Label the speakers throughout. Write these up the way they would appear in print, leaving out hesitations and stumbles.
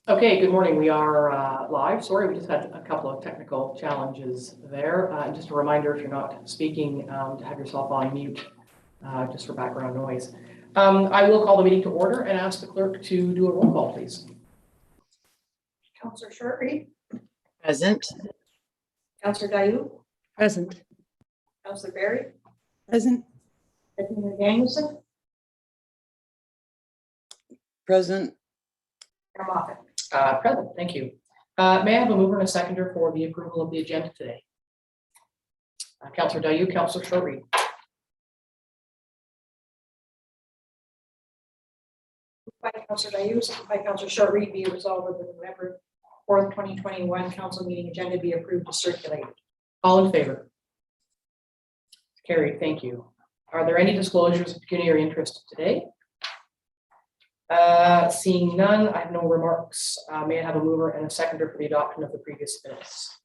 Speaker 1: Okay, good morning. We are live. Sorry, we just had a couple of technical challenges there. Just a reminder, if you're not speaking, to have yourself on mute, just for background noise. I will call the meeting to order and ask the clerk to do a roll call, please.
Speaker 2: Councillor Shortreed.
Speaker 3: Present.
Speaker 2: Councillor Dayu.
Speaker 4: Present.
Speaker 2: Councillor Berry.
Speaker 4: Present.
Speaker 2: Deputy Danielson.
Speaker 3: Present.
Speaker 2: Mayor Moffat.
Speaker 1: Present, thank you. May I have a mover and a seconder for the approval of the agenda today? Councillor Dayu, Councillor Shortreed.
Speaker 2: By Councillor Dayu, second by Councillor Shortreed, be resolved that the November 4th, 2021 council meeting agenda be approved as circulated.
Speaker 1: All in favor? Carried, thank you. Are there any disclosures of pecuniary interest today? Seeing none, I have no remarks. May I have a mover and a seconder for the adoption of the previous minutes?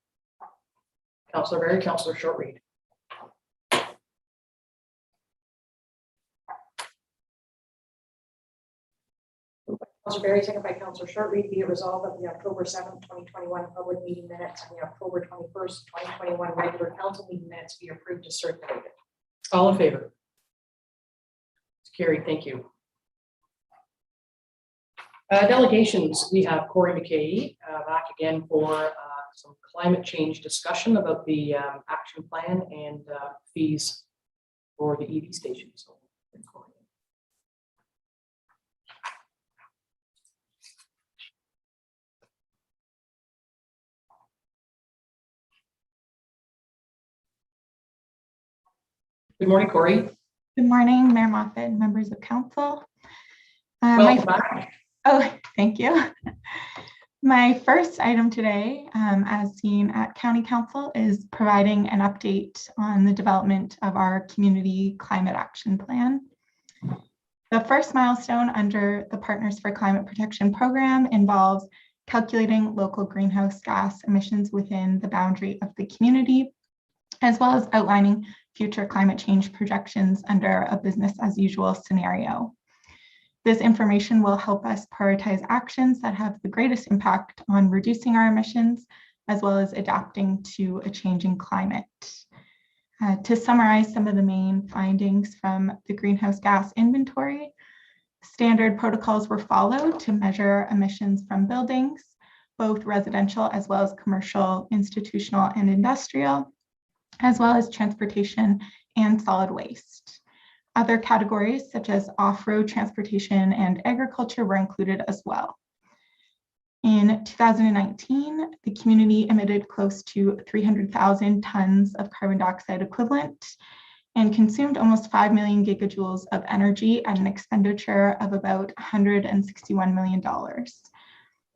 Speaker 1: Councillor Berry, Councillor Shortreed.
Speaker 2: Councillor Berry, second by Councillor Shortreed, be it resolved that the October 7th, 2021 public meeting minutes and the October 21st, 2021 regular council meeting minutes be approved as circulated.
Speaker 1: All in favor? It's carried, thank you. Delegations, we have Corey McKay back again for some climate change discussion about the action plan and fees for the EV station. So, good morning, Corey.
Speaker 5: Good morning, Mayor Moffat, members of council.
Speaker 1: Welcome back.
Speaker 5: Oh, thank you. My first item today, as seen at County Council, is providing an update on the development of our Community Climate Action Plan. The first milestone under the Partners for Climate Protection program involves calculating local greenhouse gas emissions within the boundary of the community, as well as outlining future climate change projections under a business as usual scenario. This information will help us prioritize actions that have the greatest impact on reducing our emissions, as well as adapting to a changing climate. To summarize some of the main findings from the greenhouse gas inventory, standard protocols were followed to measure emissions from buildings, both residential as well as commercial, institutional, and industrial, as well as transportation and solid waste. Other categories such as off-road transportation and agriculture were included as well. In 2019, the community emitted close to 300,000 tons of carbon dioxide equivalent and consumed almost 5 million gigajoules of energy at an expenditure of about $161 million.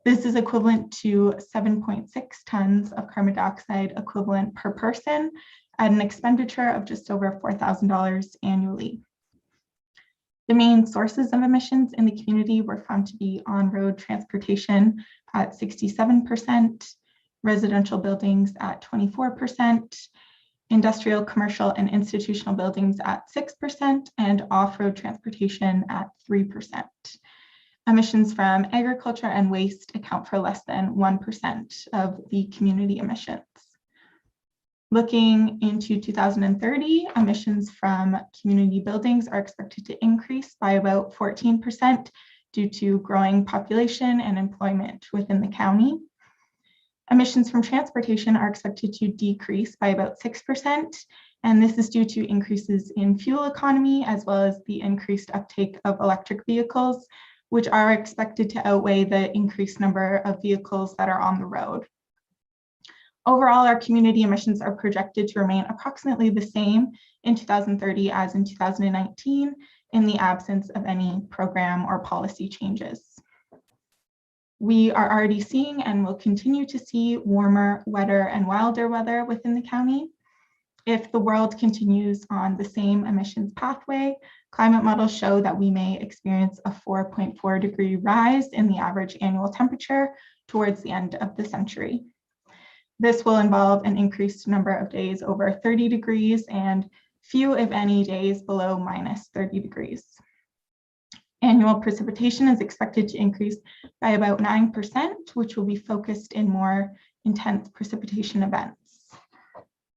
Speaker 5: This is equivalent to 7.6 tons of carbon dioxide equivalent per person at an expenditure of just over $4,000 annually. The main sources of emissions in the community were found to be on-road transportation at 67%, residential buildings at 24%, industrial, commercial, and institutional buildings at 6%, and off-road transportation at 3%. Emissions from agriculture and waste account for less than 1% of the community emissions. Looking into 2030, emissions from community buildings are expected to increase by about 14% due to growing population and employment within the county. Emissions from transportation are expected to decrease by about 6%, and this is due to increases in fuel economy as well as the increased uptake of electric vehicles, which are expected to outweigh the increased number of vehicles that are on the road. Overall, our community emissions are projected to remain approximately the same in 2030 as in 2019 in the absence of any program or policy changes. We are already seeing and will continue to see warmer, wetter, and wilder weather within the county. If the world continues on the same emissions pathway, climate models show that we may experience a 4.4 degree rise in the average annual temperature towards the end of the century. This will involve an increased number of days over 30 degrees and few, if any, days below minus 30 degrees. Annual precipitation is expected to increase by about 9%, which will be focused in more intense precipitation events.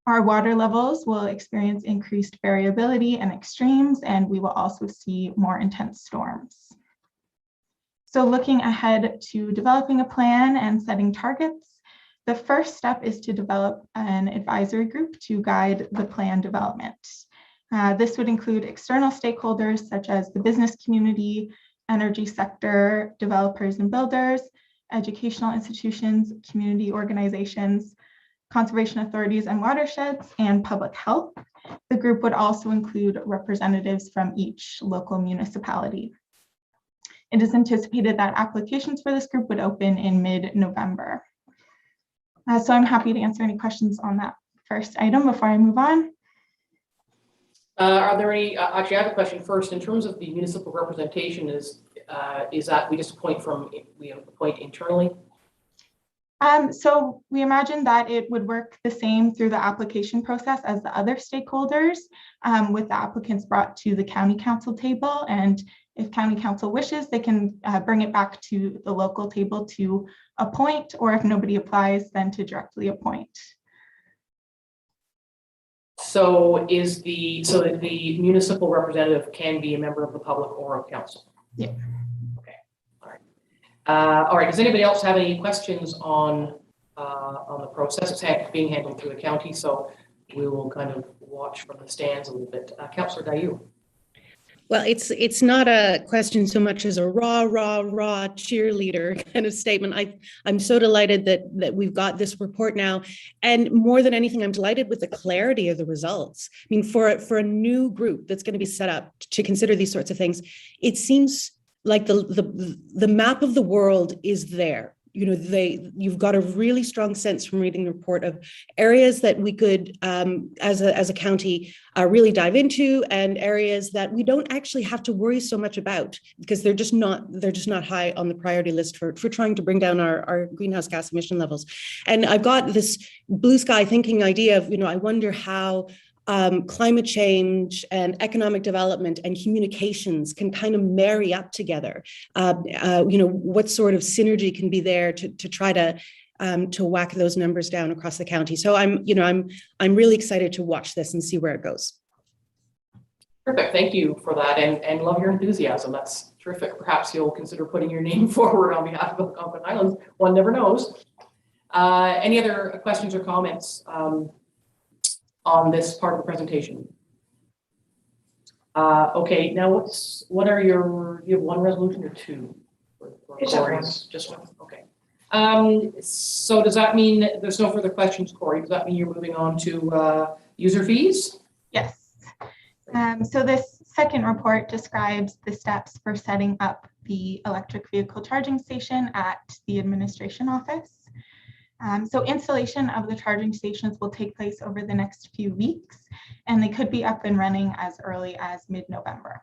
Speaker 5: Our water levels will experience increased variability and extremes, and we will also see more intense storms. So looking ahead to developing a plan and setting targets, the first step is to develop an advisory group to guide the plan development. This would include external stakeholders such as the business community, energy sector, developers and builders, educational institutions, community organizations, conservation authorities and watersheds, and public health. The group would also include representatives from each local municipality. It is anticipated that applications for this group would open in mid-November. So I'm happy to answer any questions on that first item before I move on.
Speaker 1: Are there any, actually I have a question first, in terms of the municipal representation, is that we just appoint internally?
Speaker 5: So we imagine that it would work the same through the application process as the other stakeholders, with the applicants brought to the county council table. And if county council wishes, they can bring it back to the local table to appoint, or if nobody applies, then to directly appoint.
Speaker 1: So the municipal representative can be a member of the public or of council?
Speaker 5: Yeah.
Speaker 1: Okay. All right. Does anybody else have any questions on the process? It's being handled through the county, so we will kind of watch from the stands a little bit. Councillor Dayu.
Speaker 4: Well, it's not a question so much as a rah cheerleader kind of statement. I'm so delighted that we've got this report now, and more than anything, I'm delighted with the clarity of the results. I mean, for a new group that's going to be set up to consider these sorts of things, it seems like the map of the world is there. You know, you've got a really strong sense from reading the report of areas that we could, as a county, really dive into, and areas that we don't actually have to worry so much about because they're just not high on the priority list for trying to bring down our greenhouse gas emission levels. And I've got this blue sky thinking idea of, I wonder how climate change and economic development and communications can kind of marry up together. What sort of synergy can be there to try to whack those numbers down across the county. So I'm really excited to watch this and see where it goes.
Speaker 1: Perfect. Thank you for that, and love your enthusiasm. That's terrific. Perhaps you'll consider putting your name forward on behalf of Algonquin Highlands. One never knows. Any other questions or comments on this part of the presentation? Okay, now what are you have one resolution or two? Just one. Okay. So does that mean there's no further questions, Corey? Does that mean you're moving on to user fees?
Speaker 5: Yes. So this second report describes the steps for setting up the electric vehicle charging station at the administration office. So installation of the charging stations will take place over the next few weeks, and they could be up and running as early as mid-November.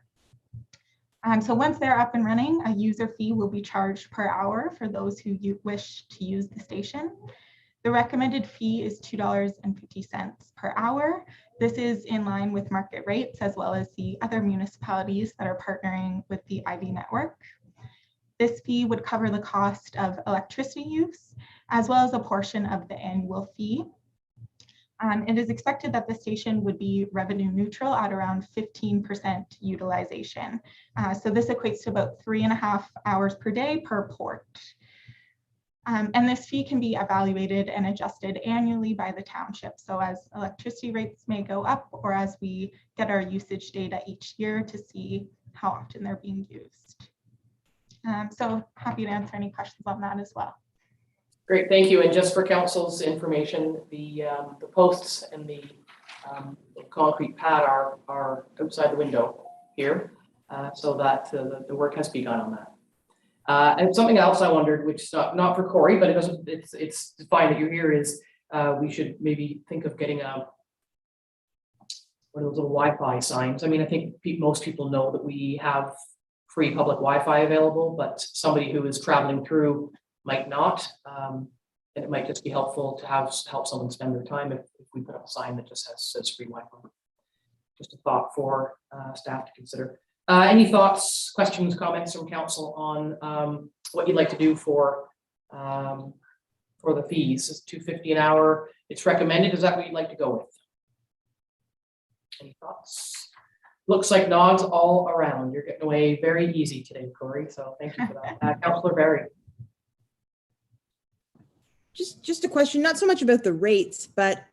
Speaker 5: So once they're up and running, a user fee will be charged per hour for those who wish to use the station. The recommended fee is $2.50 per hour. This is in line with market rates as well as the other municipalities that are partnering with the IV network. This fee would cover the cost of electricity use, as well as a portion of the annual fee. It is expected that the station would be revenue neutral at around 15% utilization. So this equates to about 3.5 hours per day per port. And this fee can be evaluated and adjusted annually by the township. So as electricity rates may go up, or as we get our usage data each year to see how often they're being used. So happy to answer any questions on that as well.
Speaker 1: Great, thank you. And just for council's information, the posts and the concrete pad are outside the window here, so that the work has begun on that. And something else I wondered, which is not for Corey, but it's fine that you're here, is we should maybe think of getting one of those little Wi-Fi signs. I mean, I think most people know that we have free public Wi-Fi available, but somebody who is traveling through might not, and it might just be helpful to help someone spend their time if we put up a sign that just says free Wi-Fi. Just a thought for staff to consider. Any thoughts, questions, comments from council on what you'd like to do for the fees? It's $2.50 an hour. It's recommended. Is that what you'd like to go with? Any thoughts? Looks like nods all around. You're getting away very easy today, Corey. So thank you for that. Councillor Barry.
Speaker 6: Just a question, not so much about the rates, but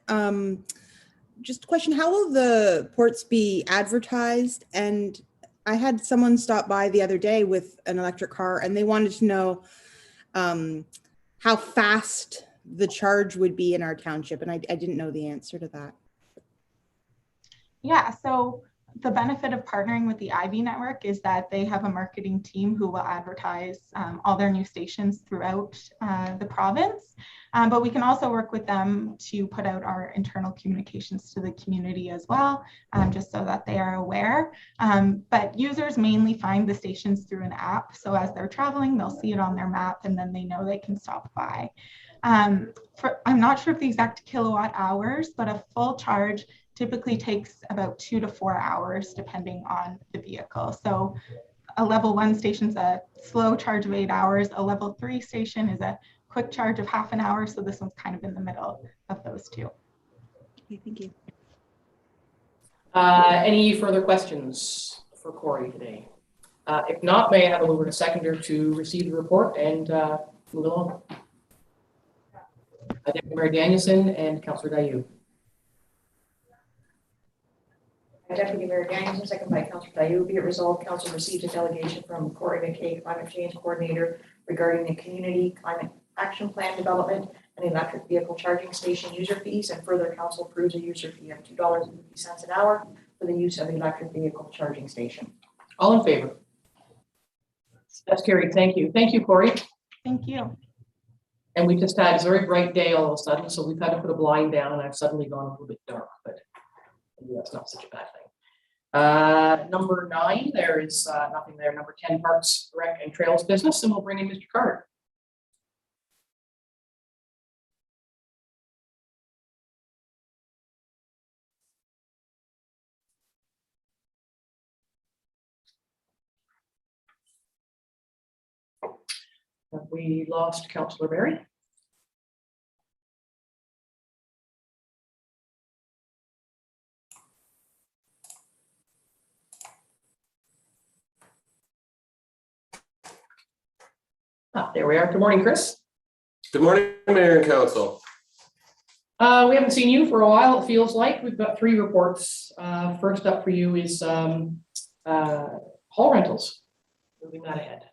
Speaker 6: just a question, how will the ports be advertised? And I had someone stop by the other day with an electric car and they wanted to know how fast the charge would be in our township. And I didn't know the answer to that.
Speaker 5: Yeah, so the benefit of partnering with the Ivy Network is that they have a marketing team who will advertise all their new stations throughout the province. But we can also work with them to put out our internal communications to the community as well, just so that they are aware. But users mainly find the stations through an app. So as they're traveling, they'll see it on their map and then they know they can stop by. I'm not sure of the exact kilowatt hours, but a full charge typically takes about 2 to 4 hours, depending on the vehicle. So a level 1 station's a slow charge of 8 hours. A level 3 station is a quick charge of half an hour. So this one's kind of in the middle of those two.
Speaker 6: Okay, thank you.
Speaker 1: Any further questions for Corey today? If not, may I have a mover and a seconder to receive the report and move along? Deputy Mayor Danielson and Councillor Dayu.
Speaker 2: Deputy Mayor Danielson, second by Councillor Dayu. Be it resolved, council received a delegation from Corey McKay, Climate Change Coordinator, regarding the Community Climate Action Plan development and electric vehicle charging station user fees, and further council approves a user fee of $2.50 an hour for the use of electric vehicle charging station.
Speaker 1: All in favor? That's carried. Thank you. Thank you, Corey.
Speaker 5: Thank you.
Speaker 1: And we just had a very bright day all of a sudden, so we've had to put a blind down and I've suddenly gone a little bit dark, but maybe that's not such a bad thing. Number 9, there is nothing there. Number 10, Parks, Rec, and Trails business, and we'll bring in Mr. Carter. Have we lost Councillor Barry? There we are. Good morning, Chris.
Speaker 7: Good morning, Mayor and Council.
Speaker 1: We haven't seen you for a while, it feels like. We've got 3 reports. First up for you is hall rentals. Moving that ahead.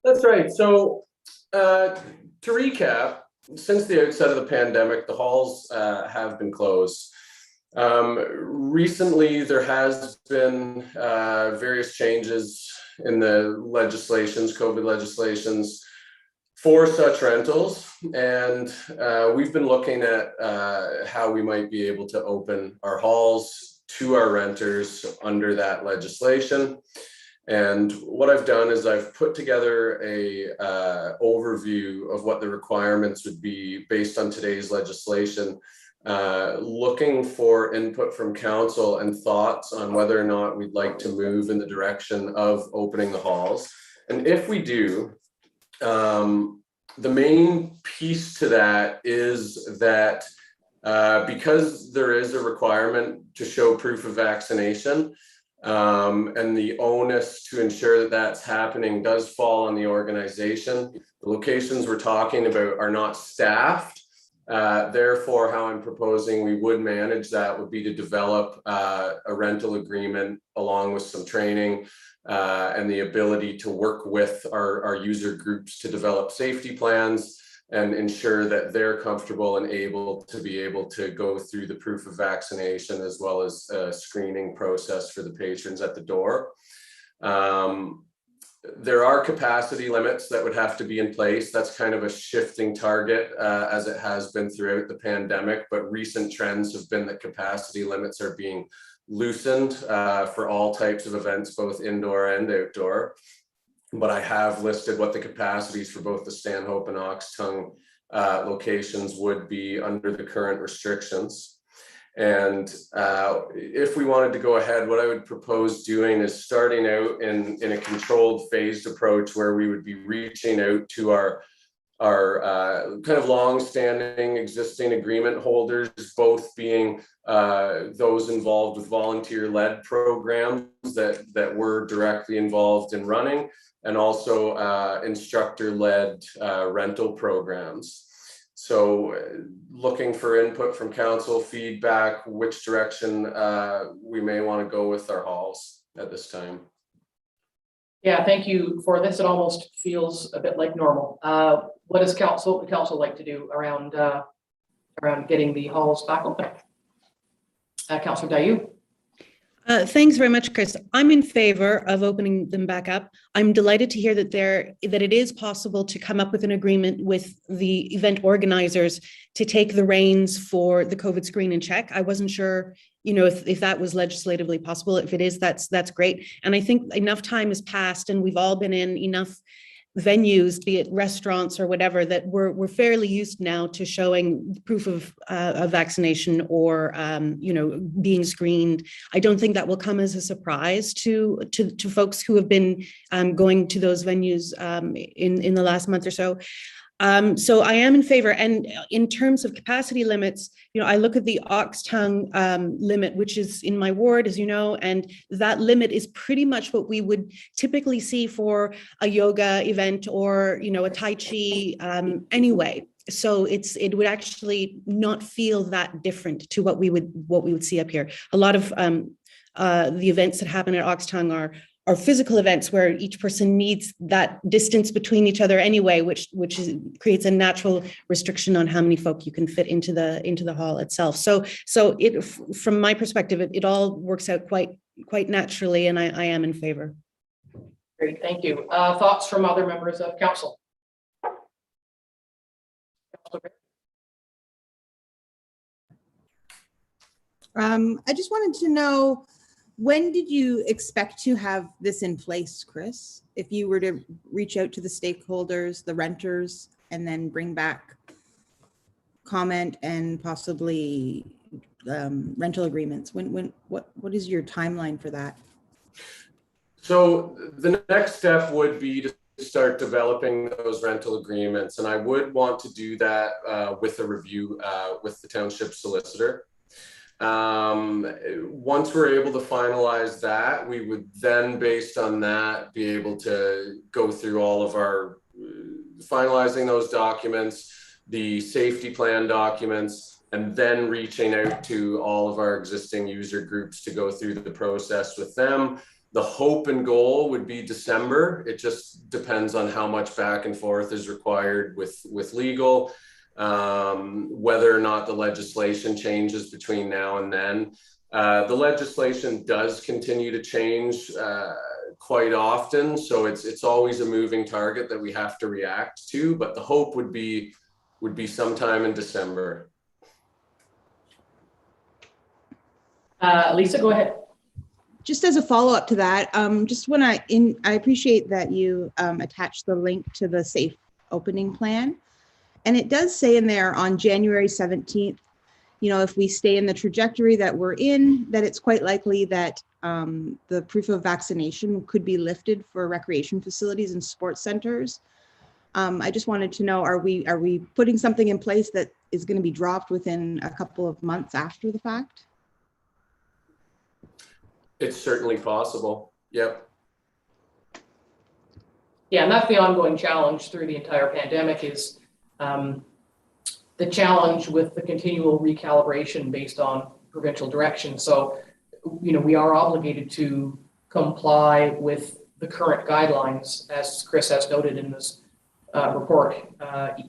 Speaker 7: That's right. So to recap, since the outset of the pandemic, the halls have been closed. Recently, there has been various changes in the legislations, COVID legislations, for such rentals. And we've been looking at how we might be able to open our halls to our renters under that legislation. And what I've done is I've put together a overview of what the requirements would be based on today's legislation, looking for input from council and thoughts on whether or not we'd like to move in the direction of opening the halls. And if we do, the main piece to that is that because there is a requirement to show proof of vaccination, and the onus to ensure that that's happening does fall on the organization. The locations we're talking about are not staffed. Therefore, how I'm proposing we would manage that would be to develop a rental agreement along with some training and the ability to work with our user groups to develop safety plans and ensure that they're comfortable and able to go through the proof of vaccination as well as a screening process for the patrons at the door. There are capacity limits that would have to be in place. That's kind of a shifting target as it has been throughout the pandemic, but recent trends have been that capacity limits are being loosened for all types of events, both indoor and outdoor. But I have listed what the capacities for both the Stanhope and Oxtongue locations would be under the current restrictions. And if we wanted to go ahead, what I would propose doing is starting out in a controlled phased approach where we would be reaching out to our kind of long-standing existing agreement holders, both being those involved with volunteer-led programs that we're directly involved in running, and also instructor-led rental programs. So looking for input from council, feedback, which direction we may want to go with our halls at this time.
Speaker 1: Yeah, thank you for this. It almost feels a bit like normal. What does council like to do around getting the halls back open? Councillor Dayu.
Speaker 4: Thanks very much, Chris. I'm in favor of opening them back up. I'm delighted to hear that it is possible to come up with an agreement with the event organizers to take the reins for the COVID screen and check. I wasn't sure, if that was legislatively possible. If it is, that's great. And I think enough time has passed and we've all been in enough venues, be it restaurants or whatever, that we're fairly used now to showing proof of vaccination or being screened. I don't think that will come as a surprise to folks who have been going to those venues in the last month or so. So I am in favor. And in terms of capacity limits, I look at the Ox Tongue limit, which is in my ward, as you know, and that limit is pretty much what we would typically see for a yoga event or, a Tai Chi anyway. So it would actually not feel that different to what we would see up here. A lot of the events that happen at Ox Tongue are physical events where each person needs that distance between each other anyway, which creates a natural restriction on how many folk you can fit into the hall itself. So it, from my perspective, it all works out quite naturally, and I am in favor.
Speaker 1: Great, thank you. Thoughts from other members of council?
Speaker 6: I just wanted to know, when did you expect to have this in place, Chris? If you were to reach out to the stakeholders, the renters, and then bring back comment and possibly rental agreements, what is your timeline for that?
Speaker 7: So the next step would be to start developing those rental agreements, and I would want to do that with a review with the township solicitor. Once we're able to finalize that, we would then, based on that, be able to go through all of our finalizing those documents, the safety plan documents, and then reaching out to all of our existing user groups to go through the process with them. The hope and goal would be December. It just depends on how much back and forth is required with legal. Whether or not the legislation changes between now and then. The legislation does continue to change quite often, so it's always a moving target that we have to react to, but the hope would be sometime in December.
Speaker 1: Lisa, go ahead.
Speaker 6: Just as a follow-up to that, I appreciate that you attached the link to the safe opening plan. And it does say in there on January 17th, if we stay in the trajectory that we're in, that it's quite likely that the proof of vaccination could be lifted for recreation facilities and sports centers. I just wanted to know, are we putting something in place that is going to be dropped within a couple of months after the fact?
Speaker 7: It's certainly possible. Yep.
Speaker 1: Yeah, and that's the ongoing challenge through the entire pandemic is the challenge with the continual recalibration based on provincial direction. So, we are obligated to comply with the current guidelines, as Chris has noted in this report,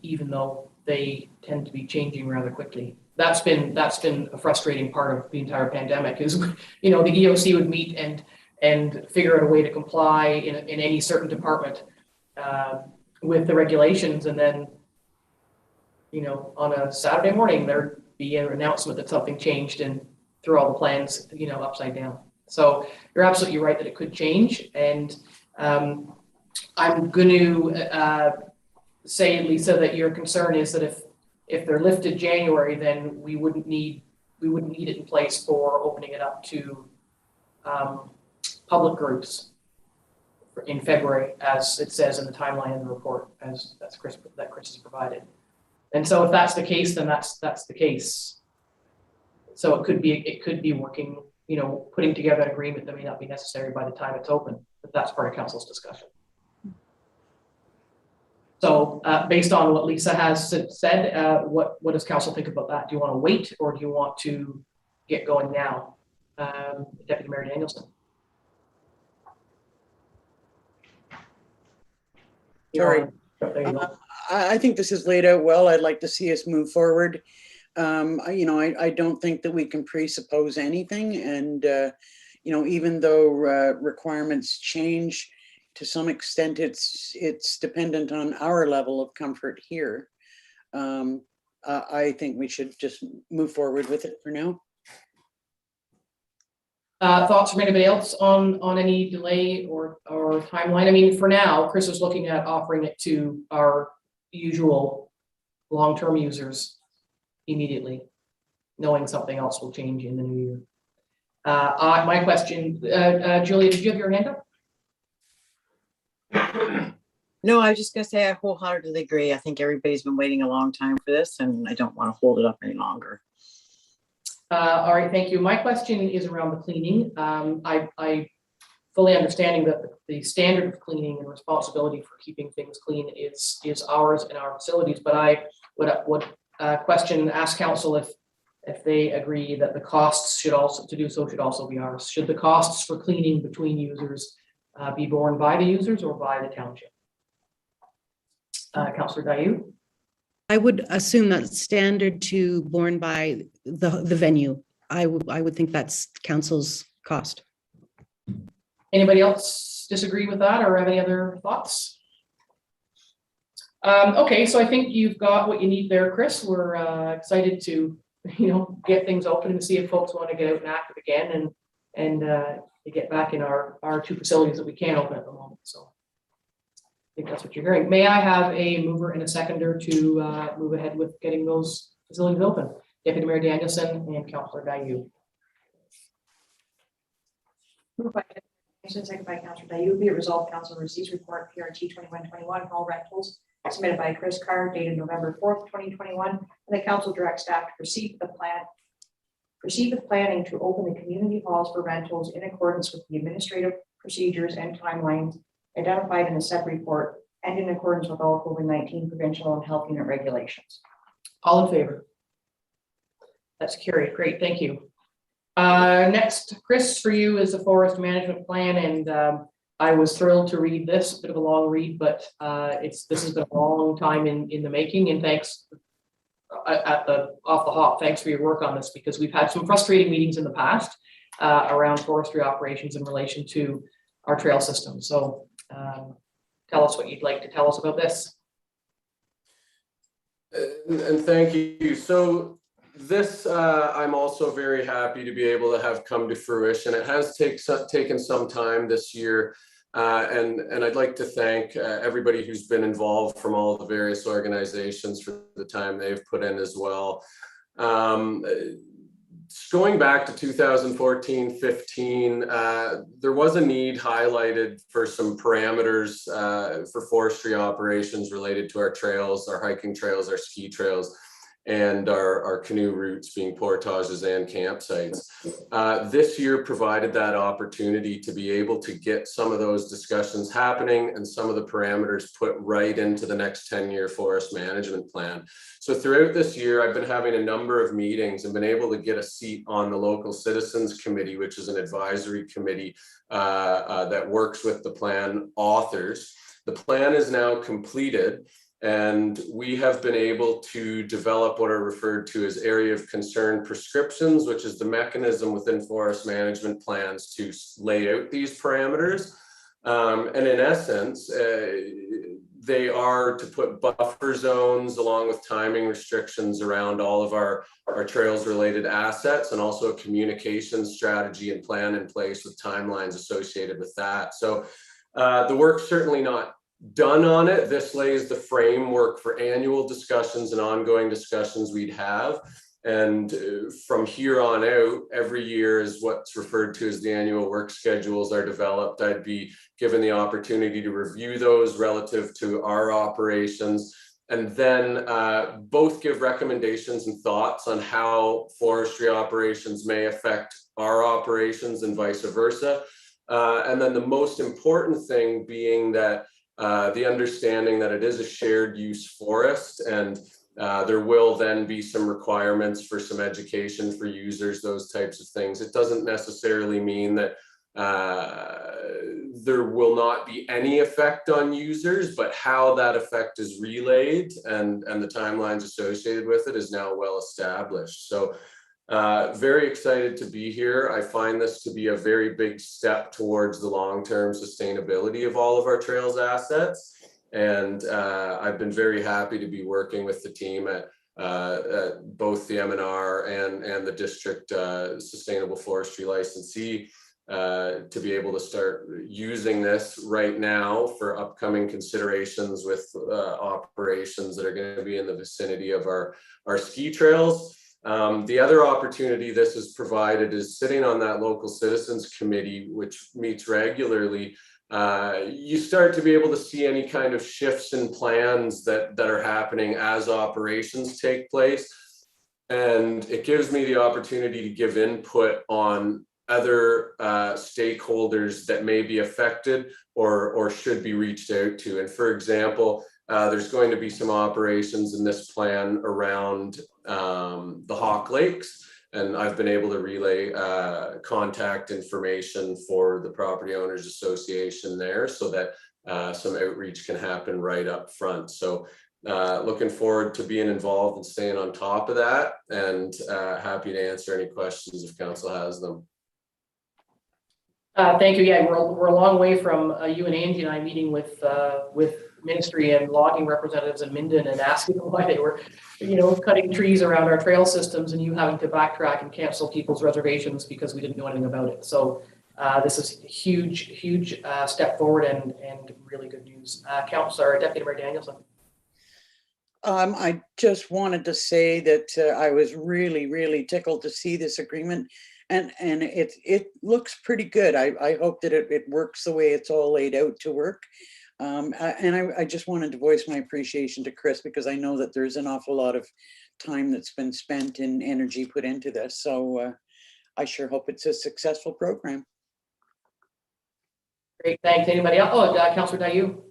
Speaker 1: even though they tend to be changing rather quickly. That's been a frustrating part of the entire pandemic is, the EOC would meet and figure out a way to comply in any certain department with the regulations, and then on a Saturday morning, there'd be an announcement that something changed and threw all the plans, upside down. So you're absolutely right that it could change. And I'm going to say, Lisa, that your concern is that if they're lifted January, then we wouldn't need we wouldn't need it in place for opening it up to public groups in February, as it says in the timeline in the report, as Chris has provided. And so if that's the case, then that's the case. So it could be working, putting together an agreement that may not be necessary by the time it's open, but that's part of council's discussion. So based on what Lisa has said, what does council think about that? Do you want to wait, or do you want to get going now? Deputy Mayor Danielson.
Speaker 3: Sorry. I think this is laid out well. I'd like to see us move forward. I don't think that we can presuppose anything. And, even though requirements change, to some extent, it's dependent on our level of comfort here. I think we should just move forward with it for now.
Speaker 1: Thoughts from anybody else on any delay or timeline? I mean, for now, Chris is looking at offering it to our usual long-term users immediately, knowing something else will change in the new year. My question, Julia, did you have your hand up?
Speaker 3: No, I was just gonna say I wholeheartedly agree. I think everybody's been waiting a long time for this, and I don't want to hold it up any longer.
Speaker 1: All right, thank you. My question is around the cleaning. I fully understanding that the standard of cleaning and responsibility for keeping things clean is ours in our facilities, but I would ask council if they agree that the costs should also be ours. Should the costs for cleaning between users be borne by the users or by the township? Councillor Dayu?
Speaker 4: I would assume that's standard to borne by the venue. I would think that's council's cost.
Speaker 1: Anybody else disagree with that or have any other thoughts? Okay, so I think you've got what you need there, Chris. We're excited to get things open and see if folks want to get out and active again and get back in our two facilities that we can open at the moment. So I think that's what you're hearing. May I have a mover and a seconder to move ahead with getting those facilities open? Deputy Mayor Danielson and Councillor Dayu.
Speaker 2: Moved by Deputy Mayor Danielson, second by Councillor Dayu. Be it resolved, council receives report PRT 2121 all rentals submitted by Chris Carr dated November 4th, 2021, and the council directs staff to proceed with planning to open the community halls for rentals in accordance with the administrative procedures and timelines identified in the said report and in accordance with all COVID-19 provincial and health unit regulations.
Speaker 1: All in favor? That's carried. Great, thank you. Next, Chris, for you is the forest management plan, and I was thrilled to read this, bit of a long read, but this has been a long time in the making, and thanks off the hop, thanks for your work on this, because we've had some frustrating meetings in the past around forestry operations in relation to our trail system. So tell us what you'd like to tell us about this.
Speaker 7: And thank you. So this, I'm also very happy to be able to have come to fruition. It has taken some time this year, and I'd like to thank everybody who's been involved from all the various organizations for the time they've put in as well. Going back to 2014-15, there was a need highlighted for some parameters for forestry operations related to our trails, our hiking trails, our ski trails, and our canoe routes being portages and campsites. This year provided that opportunity to be able to get some of those discussions happening and some of the parameters put right into the next 10-year forest management plan. So throughout this year, I've been having a number of meetings and been able to get a seat on the local citizens committee, which is an advisory committee that works with the plan authors. The plan is now completed, and we have been able to develop what are referred to as area of concern prescriptions, which is the mechanism within forest management plans to lay out these parameters. And in essence, they are to put buffer zones along with timing restrictions around all of our trails related assets, and also a communication strategy and plan in place with timelines associated with that. So the work's certainly not done on it. This lays the framework for annual discussions and ongoing discussions we'd have. And from here on out, every year is what's referred to as the annual work schedules are developed. I'd be given the opportunity to review those relative to our operations, and then both give recommendations and thoughts on how forestry operations may affect our operations and vice versa. And then the most important thing being that the understanding that it is a shared use forest, and there will then be some requirements for some education for users, those types of things. It doesn't necessarily mean that there will not be any effect on users, but how that effect is relayed and the timelines associated with it is now well established. So very excited to be here. I find this to be a very big step towards the long-term sustainability of all of our trails assets. And I've been very happy to be working with the team at both the M&R and the district sustainable forestry licensee to be able to start using this right now for upcoming considerations with operations that are going to be in the vicinity of our ski trails. The other opportunity this has provided is sitting on that local citizens committee, which meets regularly. You start to be able to see any kind of shifts in plans that are happening as operations take place. And it gives me the opportunity to give input on other stakeholders that may be affected or should be reached out to. And for example, there's going to be some operations in this plan around the Hawk Lakes. And I've been able to relay contact information for the Property Owners Association there so that some outreach can happen right up front. So looking forward to being involved and staying on top of that, and happy to answer any questions if council has them.
Speaker 1: Thank you. Yeah, we're a long way from you and Angie and I meeting with ministry and logging representatives in Minden and asking them why they were, cutting trees around our trail systems, and you having to backtrack and cancel people's reservations because we didn't know anything about it. So this is a huge step forward and really good news. Councillor Deputy Mayor Danielson.
Speaker 3: I just wanted to say that I was really tickled to see this agreement, and it looks pretty good. I hope that it works the way it's all laid out to work. And I just wanted to voice my appreciation to Chris, because I know that there's an awful lot of time that's been spent and energy put into this. So I sure hope it's a successful program.
Speaker 1: Great, thanks. Anybody else? Oh, Councillor Dayu.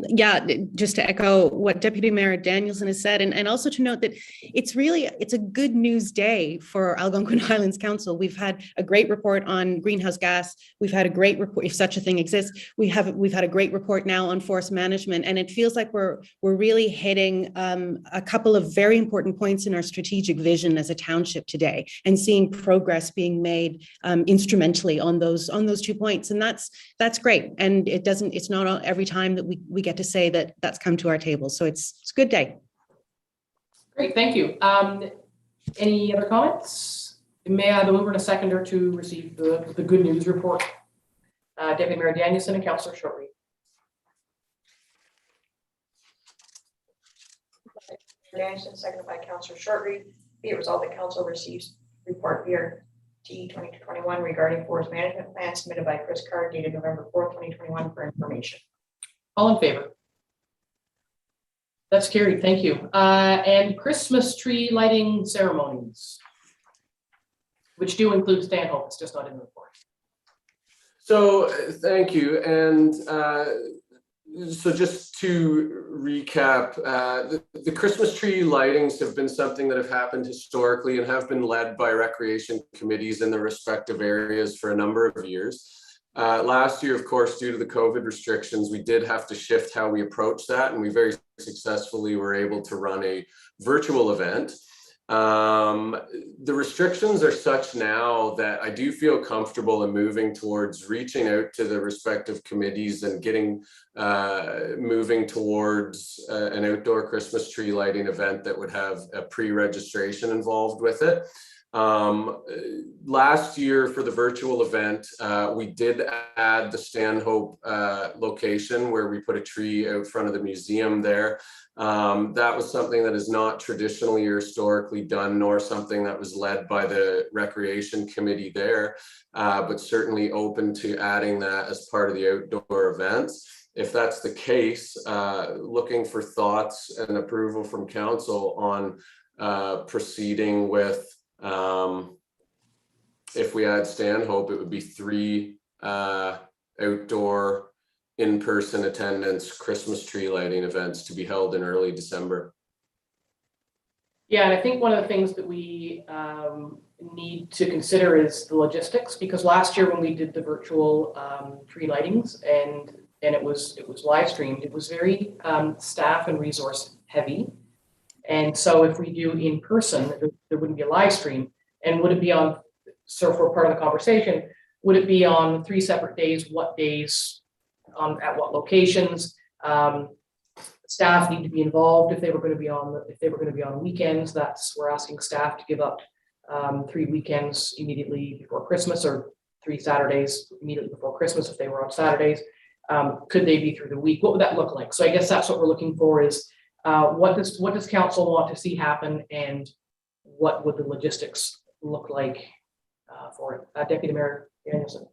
Speaker 4: Yeah, just to echo what Deputy Mayor Danielson has said, and also to note that it's a good news day for Algonquin Highlands Council. We've had a great report on greenhouse gas. We've had a great report, if such a thing exists. We've had a great report now on forest management, and it feels like we're really hitting a couple of very important points in our strategic vision as a township today, and seeing progress being made instrumentally on those 2 points, and that's great. And it's not every time that we get to say that that's come to our table. So it's a good day.
Speaker 1: Great, thank you. Any other comments? May I have a mover and a seconder to receive the good news report? Deputy Mayor Danielson and Councillor Shortreed.
Speaker 2: Danielson, seconded by Councillor Shortreed. Be it resolved that council receives report BRT 2021 regarding forest management plan submitted by Chris Carr dated November 4th, 2021 for information.
Speaker 1: All in favor? That's carried, thank you. And Christmas tree lighting ceremonies, which do include Stanhope, it's just not in the report.
Speaker 7: So thank you. And so just to recap, the Christmas tree lightings have been something that have happened historically and have been led by recreation committees in the respective areas for a number of years. Last year, of course, due to the COVID restrictions, we did have to shift how we approach that, and we very successfully were able to run a virtual event. The restrictions are such now that I do feel comfortable in moving towards reaching out to the respective committees and getting moving towards an outdoor Christmas tree lighting event that would have a pre-registration involved with it. Last year for the virtual event, we did add the Stanhope location where we put a tree out front of the museum there. That was something that is not traditionally or historically done, nor something that was led by the recreation committee there, but certainly open to adding that as part of the outdoor events. If that's the case, looking for thoughts and approval from council on proceeding with, if we add Stanhope, it would be 3 outdoor in-person attendance Christmas tree lighting events to be held in early December.
Speaker 1: Yeah, and I think one of the things that we need to consider is the logistics, because last year when we did the virtual tree lightings and it was live streamed, it was very staff and resource heavy. And so if we do in person, there wouldn't be a live stream. And would it be on, so for part of the conversation, would it be on 3 separate days? What days, at what locations? Staff need to be involved if they were going to be on weekends. We're asking staff to give up 3 weekends immediately before Christmas, or 3 Saturdays immediately before Christmas if they were on Saturdays. Could they be through the week? What would that look like? So I guess that's what we're looking for is what does council want to see happen, and what would the logistics look like for it? Deputy Mayor Danielson.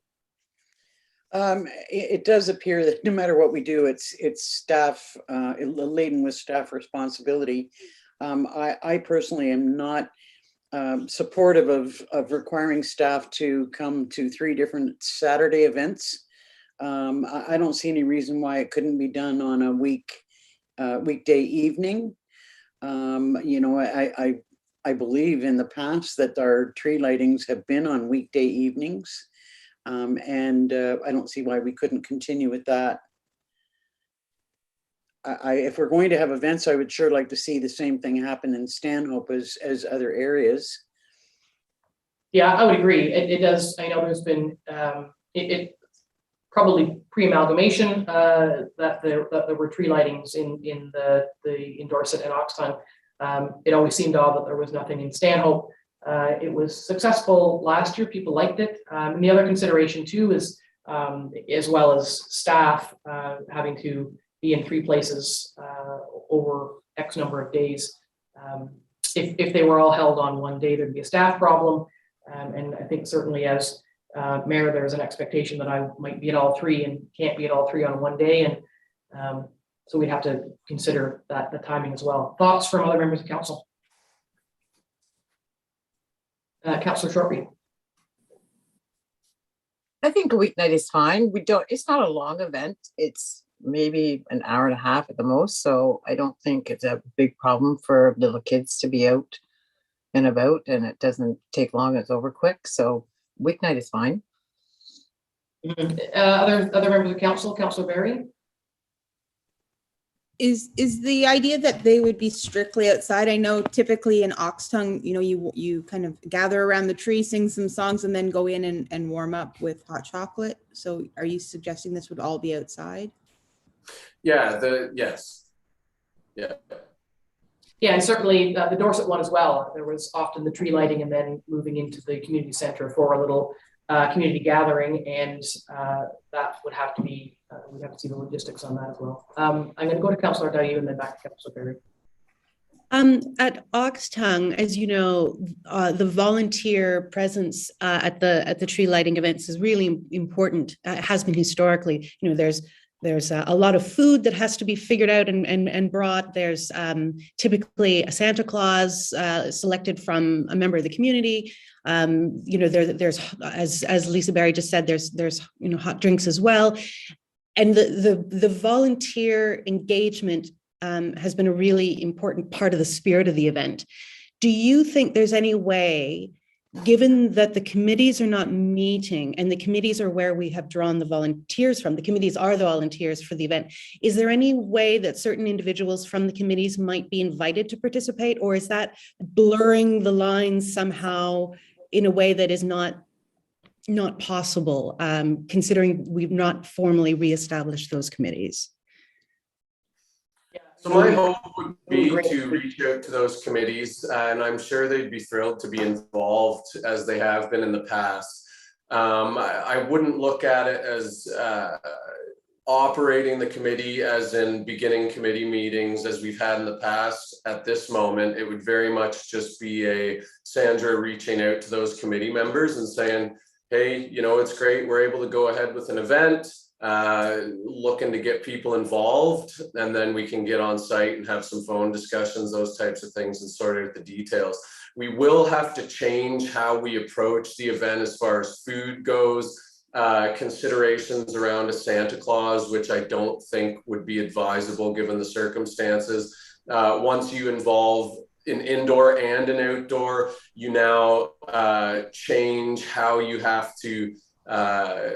Speaker 3: It does appear that no matter what we do, it's staff, laden with staff responsibility. I personally am not supportive of requiring staff to come to 3 different Saturday events. I don't see any reason why it couldn't be done on a weekday evening. You know, I believe in the past that our tree lightings have been on weekday evenings. And I don't see why we couldn't continue with that. If we're going to have events, I would sure like to see the same thing happen in Stanhope as other areas.
Speaker 1: Yeah, I would agree. It does. I know there's been it probably pre-amalgamation that there were tree lightings in Dorset and Oxton. It always seemed odd that there was nothing in Stanhope. It was successful last year. People liked it. And the other consideration too is, as well as staff having to be in 3 places over X number of days. If they were all held on one day, there'd be a staff problem. And I think certainly as mayor, there's an expectation that I might be at all 3 and can't be at all 3 on one day. And so we'd have to consider the timing as well. Thoughts from other members of council? Councillor Shortby.
Speaker 8: I think a weeknight is fine. It's not a long event. It's maybe an hour and a half at the most. So I don't think it's a big problem for little kids to be out and about, and it doesn't take long. It's over quick. So weeknight is fine.
Speaker 1: Other members of council, Councillor Barry?
Speaker 6: Is the idea that they would be strictly outside? I know typically in Oxtongue, you know, you kind of gather around the tree, sing some songs, and then go in and warm up with hot chocolate. So are you suggesting this would all be outside?
Speaker 7: Yeah, yes. Yeah.
Speaker 1: Yeah, and certainly the Dorset one as well. There was often the tree lighting and then moving into the community center for a little community gathering, and that would have to be, we'd have to see the logistics on that as well. I'm going to go to Councillor Dayu and then back to Councillor Perry.
Speaker 4: At Oxtongue, as you know, the volunteer presence at the tree lighting events is really important. It has been historically. You know, there's a lot of food that has to be figured out and brought. There's typically a Santa Claus selected from a member of the community. You know, there's as Lisa Barry just said, there's you know, hot drinks as well, and the volunteer engagement has been a really important part of the spirit of the event. Do you think there's any way, given that the committees are not meeting and the committees are where we have drawn the volunteers from, the committees are the volunteers for the event, is there any way that certain individuals from the committees might be invited to participate, or is that blurring the lines somehow in a way that is not possible, considering we've not formally reestablished those committees?
Speaker 7: So my hope would be me
Speaker 1: great.
Speaker 7: to reach out to those committees, and I'm sure they'd be thrilled to be involved as they have been in the past. I wouldn't look at it as operating the committee as in beginning committee meetings as we've had in the past. At this moment, it would very much just be a Sandra reaching out to those committee members and saying, hey, you know, it's great, we're able to go ahead with an event, looking to get people involved, and then we can get on site and have some phone discussions, those types of things, and sort out the details. We will have to change how we approach the event as far as food goes, considerations around a Santa Claus, which I don't think would be advisable given the circumstances. Once you involve an indoor and an outdoor, you now change how you have to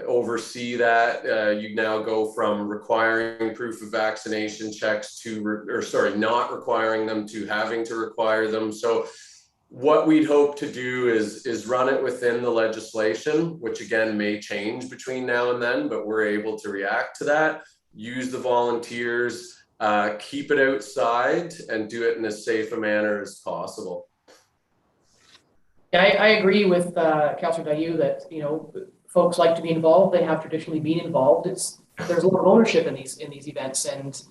Speaker 7: oversee that. You now go from requiring proof of vaccination checks to, not requiring them to having to require them. So what we'd hope to do is run it within the legislation, which again may change between now and then, but we're able to react to that, use the volunteers, keep it outside, and do it in as safe a manner as possible.
Speaker 1: Yeah, I agree with Councillor Dayu that, you know, folks like to be involved. They have traditionally been involved. There's a lot of ownership in these events, and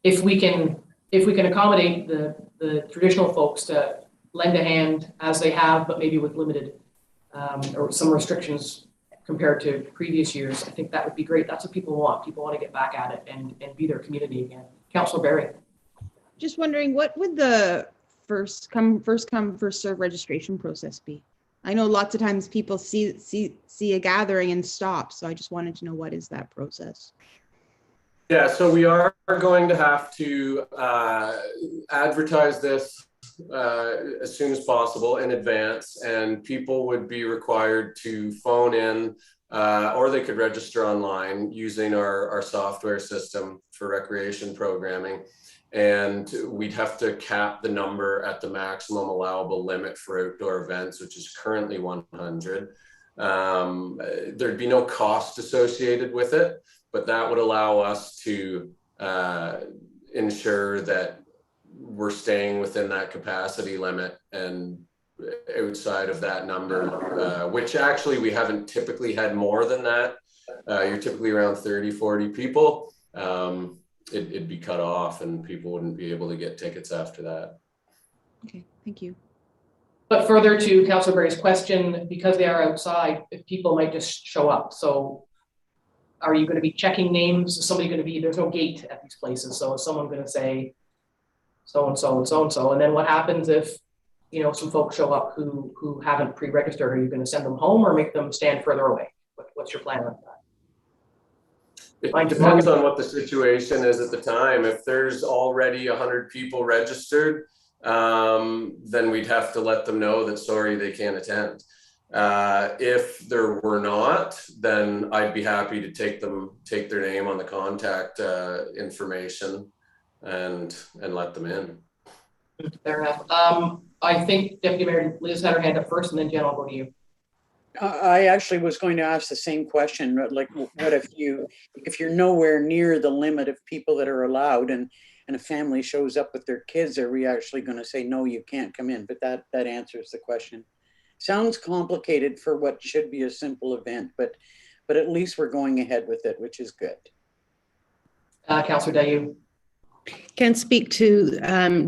Speaker 1: if we can accommodate the traditional folks to lend a hand as they have, but maybe with limited or some restrictions compared to previous years, I think that would be great. That's what people want. People want to get back at it and be their community again. Councillor Barry.
Speaker 6: Just wondering, what would the first come, first serve registration process be? I know lots of times people see a gathering and stop, so I just wanted to know, what is that process?
Speaker 7: Yeah, so we are going to have to advertise this as soon as possible in advance, and people would be required to phone in or they could register online using our software system for recreation programming. And we'd have to cap the number at the maximum allowable limit for outdoor events, which is currently 100. There'd be no cost associated with it, but that would allow us to ensure that we're staying within that capacity limit and outside of that number, which actually we haven't typically had more than that. You're typically around 30, 40 people. It'd be cut off and people wouldn't be able to get tickets after that.
Speaker 6: Okay, thank you.
Speaker 1: But further to Councillor Barry's question, because they are outside, people might just show up. So are you going to be checking names? Is somebody going to be, there's no gate at these places. So is someone going to say so-and-so and so-and-so? And then what happens if, you know, some folks show up who haven't pre-registered? Are you going to send them home or make them stand further away? What's your plan on that?
Speaker 7: It depends on what the situation is at the time. If there's already 100 people registered, then we'd have to let them know that, sorry, they can't attend. If there were not, then I'd be happy to take their name on the contact information and let them in.
Speaker 1: Fair enough. I think Deputy Mayor Liz had her hand up first, and then Jen, I'll go to you.
Speaker 3: I actually was going to ask the same question, like, what if you're nowhere near the limit of people that are allowed, and a family shows up with their kids, are we actually going to say, no, you can't come in? But that answers the question. Sounds complicated for what should be a simple event, but at least we're going ahead with it, which is good.
Speaker 1: Councillor Dayu.
Speaker 4: Can't speak to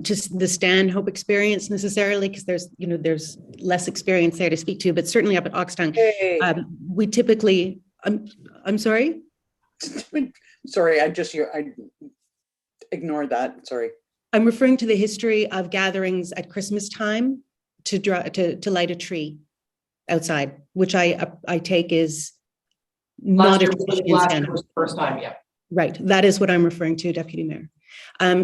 Speaker 4: just the Stanhope experience necessarily, because there's less experience there to speak to, but certainly up at Oxtown,
Speaker 3: hey.
Speaker 4: We typically, I'm sorry?
Speaker 3: Sorry, I ignored that, sorry.
Speaker 4: I'm referring to the history of gatherings at Christmas time to light a tree outside, which I take is not a tradition in Stanhope.
Speaker 1: Was the first time, yeah.
Speaker 4: Right, that is what I'm referring to, Deputy Mayor.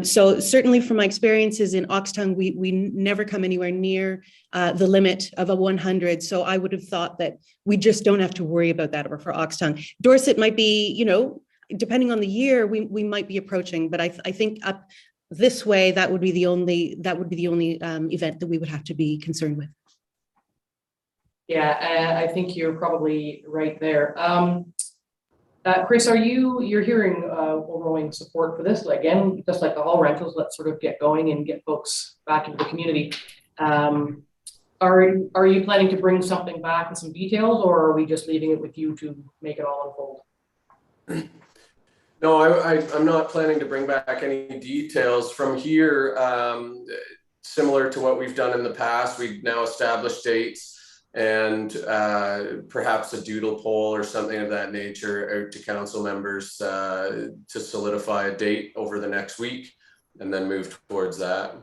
Speaker 4: So certainly from my experiences in Oxtown, we never come anywhere near the limit of a 100. So I would have thought that we just don't have to worry about that for Oxtown. Dorset might be, you know, depending on the year, we might be approaching, but I think up this way, that would be the only event that we would have to be concerned with.
Speaker 1: Yeah, I think you're probably right there. Chris, you're hearing overwhelming support for this? Again, just like the hall rentals, let's sort of get going and get folks back into the community. Are you planning to bring something back with some details, or are we just leaving it with you to make it all unfold?
Speaker 7: No, I'm not planning to bring back any details from here. Similar to what we've done in the past, we've now established dates and perhaps a doodle poll or something of that nature out to council members to solidify a date over the next week and then move towards that.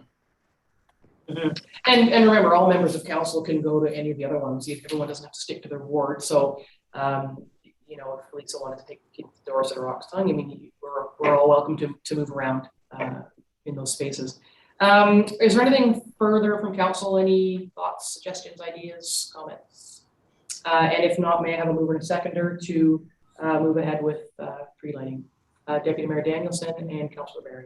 Speaker 1: Mm-hmm. And remember, all members of council can go to any of the other ones. Everyone doesn't have to stick to their ward. So, you know, if Lisa wanted to take the kids to Doris at Rock's Tongue, I mean, we're all welcome to move around in those spaces. Is there anything further from council? Any thoughts, suggestions, ideas, comments? And if not, may I have a mover and a seconder to move ahead with tree lighting? Deputy Mayor Danielson and Councillor Barry.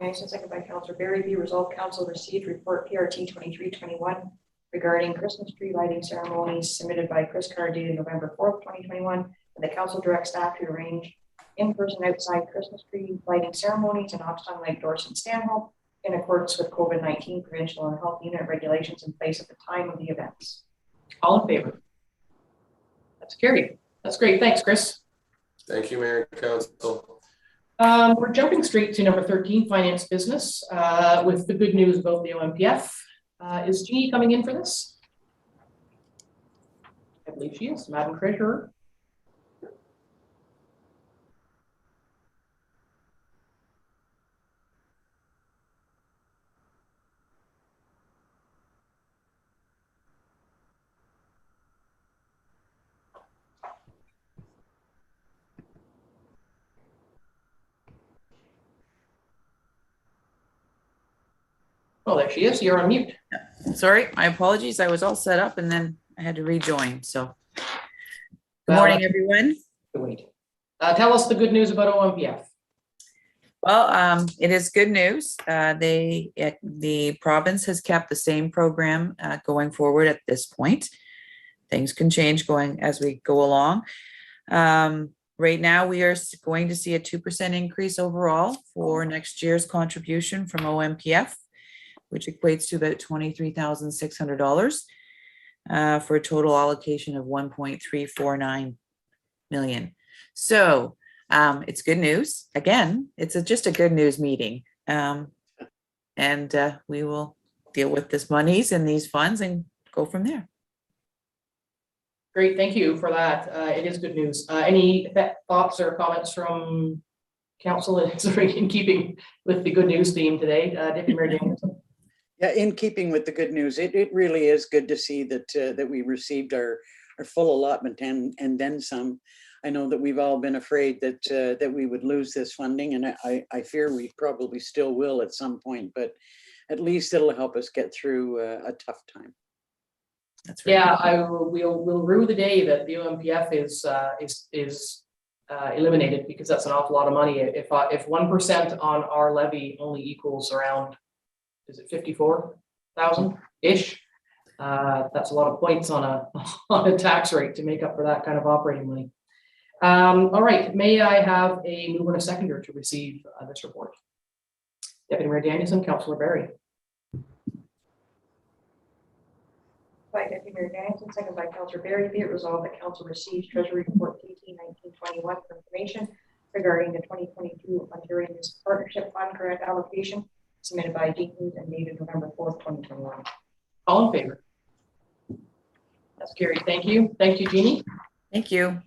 Speaker 2: Okay, so second by Councillor Barry, be resolved council received report PRT 2321 regarding Christmas tree lighting ceremonies submitted by Chris Carr dated November 4th, 2021. And the council directs staff to arrange in-person outside Christmas tree lighting ceremonies in Oxton Lake, Dorset, and Stanhope in accordance with COVID-19 provincial and health unit regulations in place at the time of the events.
Speaker 1: All in favor? That's carried. That's great. Thanks, Chris.
Speaker 7: Thank you, Mayor and Council.
Speaker 1: We're jumping straight to number 13, finance business, with the good news about the OMPF. Is Jeannie coming in for this? I believe she is, Madam Treasurer. Oh, there she is. You're on mute.
Speaker 9: Sorry, my apologies. I was all set up and then I had to rejoin. So good morning, everyone.
Speaker 1: Wait. Tell us the good news about OMPF.
Speaker 9: Well, it is good news. The province has kept the same program going forward at this point. Things can change going as we go along. Right now, we are going to see a 2% increase overall for next year's contribution from OMPF, which equates to about $23,600 for a total allocation of $1.349 million. So it's good news. Again, it's just a good news meeting. And we will deal with this monies and these funds and go from there.
Speaker 1: Great, thank you for that. It is good news. Any thoughts or comments from council in keeping with the good news theme today? Deputy Mayor Danielson.
Speaker 3: Yeah, in keeping with the good news, it really is good to see that that we received our full allotment and then some. I know that we've all been afraid that that we would lose this funding, and I fear we probably still will at some point. But at least it'll help us get through a tough time.
Speaker 9: That's right.
Speaker 1: Yeah, we'll rue the day that the OMPF is eliminated, because that's an awful lot of money. If 1% on our levy only equals around, is it 54,000 ish? That's a lot of points on a tax rate to make up for that kind of operating money. All right, may I have a mover and a seconder to receive this report? Deputy Mayor Danielson, Councillor Barry.
Speaker 2: By Deputy Mayor Danielson, second by Councillor Barry, be it resolved that council receives Treasury Report PT 1921 for information regarding the 2022 Ontario Municipal Partnership Fund grant allocation submitted by Dean Hughes and dated November 4th, 2021.
Speaker 1: All in favor? That's carried. Thank you. Thank you, Jeannie.
Speaker 9: Thank you.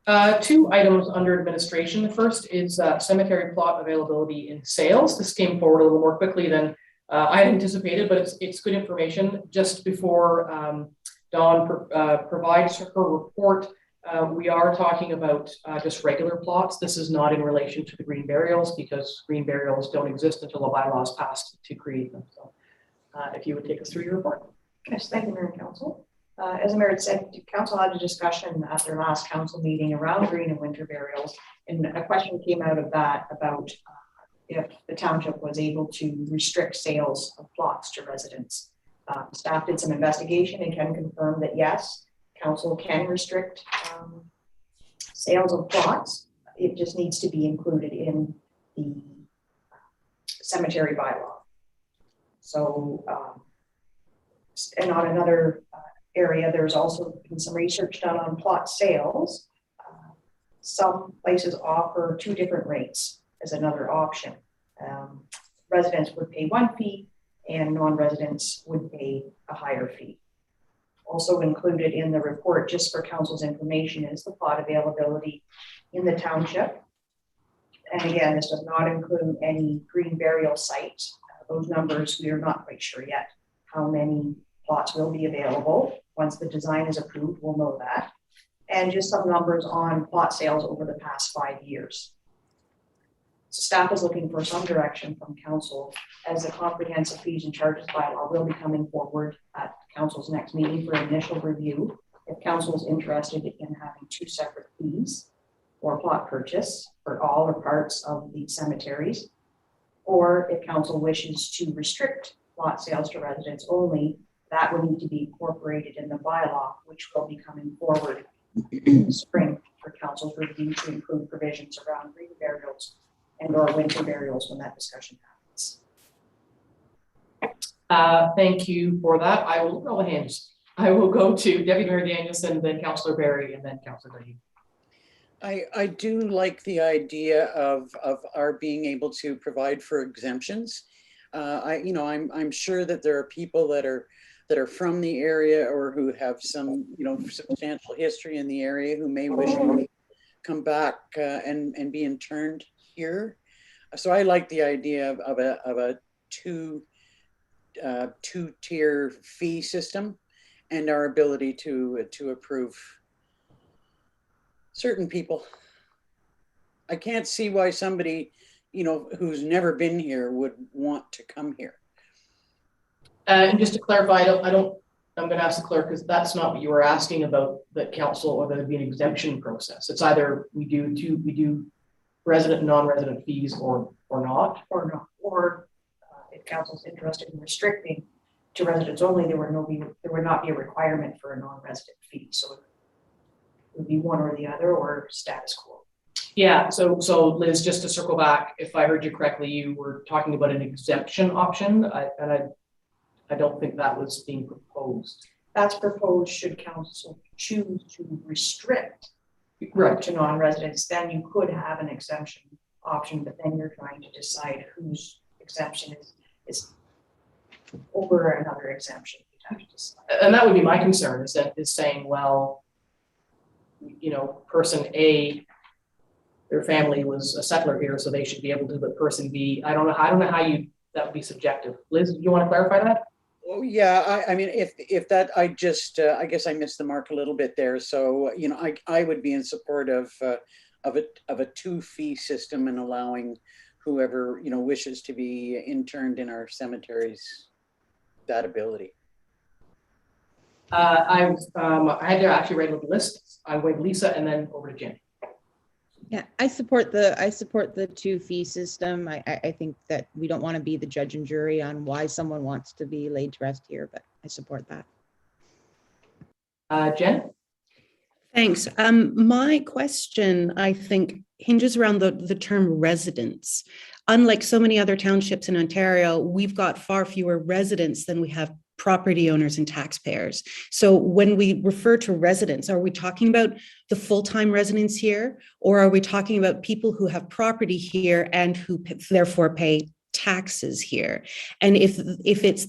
Speaker 1: 2 items under administration. The first is cemetery plot availability in sales. This came forward a little more quickly than I had anticipated, but it's good information. Just before Dawn provides her report, we are talking about just regular plots. This is not in relation to the green burials, because green burials don't exist until a bylaw is passed to create them. So if you would take us through your report.
Speaker 2: Yes, thank you, Mayor and Council. As the Mayor said, Council had a discussion at their last council meeting around green and winter burials, and a question came out of that about if the township was able to restrict sales of plots to residents. Staff did some investigation and can confirm that yes, council can restrict sales of plots. It just needs to be included in the cemetery bylaw. So, and on another area, there's also been some research done on plot sales. Some places offer 2 different rates as another option. Residents would pay 1 fee and non-residents would pay a higher fee. Also included in the report, just for council's information, is the plot availability in the township. And again, this does not include any green burial sites. Those numbers, we are not quite sure yet how many plots will be available. Once the design is approved, we'll know that. And just some numbers on plot sales over the past 5 years. So staff is looking for some direction from council as the comprehensive fees and charges bylaw will be coming forward at council's next meeting for initial review. If council is interested in having 2 separate fees or plot purchase for all or parts of the cemeteries, or if council wishes to restrict plot sales to residents only, that would need to be incorporated in the bylaw, which will be coming forward in the spring for council's review to include provisions around green burials and or winter burials when that discussion happens.
Speaker 1: Thank you for that. I will roll the hands. I will go to Deputy Mayor Danielson, then Councillor Barry, and then Councillor Dahee.
Speaker 3: I do like the idea of our being able to provide for exemptions. I'm sure that there are people that are from the area or who have some, substantial history in the area who may wish to come back and be interned here. So I like the idea of a two-tier fee system and our ability to approve certain people. I can't see why somebody, who's never been here would want to come here.
Speaker 1: And just to clarify, I'm going to ask the clerk, because that's not what you were asking about, that council, or that would be an exemption process. It's either we do resident and non-resident fees or not.
Speaker 2: Or if council's interested in restricting to residents only, there would not be a requirement for a non-resident fee. So it would be one or the other, or status quo.
Speaker 1: Yeah, so Liz, just to circle back, if I heard you correctly, you were talking about an exemption option, I don't think that was being proposed.
Speaker 2: That's proposed should council choose to restrict
Speaker 1: Right.
Speaker 2: to non-residents, then you could have an exemption option, but then you're trying to decide whose exemption is over another exemption. You'd have to decide.
Speaker 1: And that would be my concern, is saying, well, person A, their family was a settler here, so they should be able to, but person B, I don't know how that would be subjective. Liz, do you want to clarify that?
Speaker 3: Oh yeah, I mean, if that, I guess I missed the mark a little bit there. So I would be in support of a 2-fee system and allowing whoever wishes to be interned in our cemeteries that ability.
Speaker 1: I had to actually write a little list. I went Lisa and then over to Jen.
Speaker 6: Yeah, I support the 2-fee system. I think that we don't want to be the judge and jury on why someone wants to be laid to rest here, but I support that.
Speaker 1: Jen?
Speaker 4: Thanks. My question, I think, hinges around the term residents. Unlike so many other townships in Ontario, we've got far fewer residents than we have property owners and taxpayers. So when we refer to residents, are we talking about the full-time residents here, or are we talking about people who have property here and who therefore pay taxes here? And if it's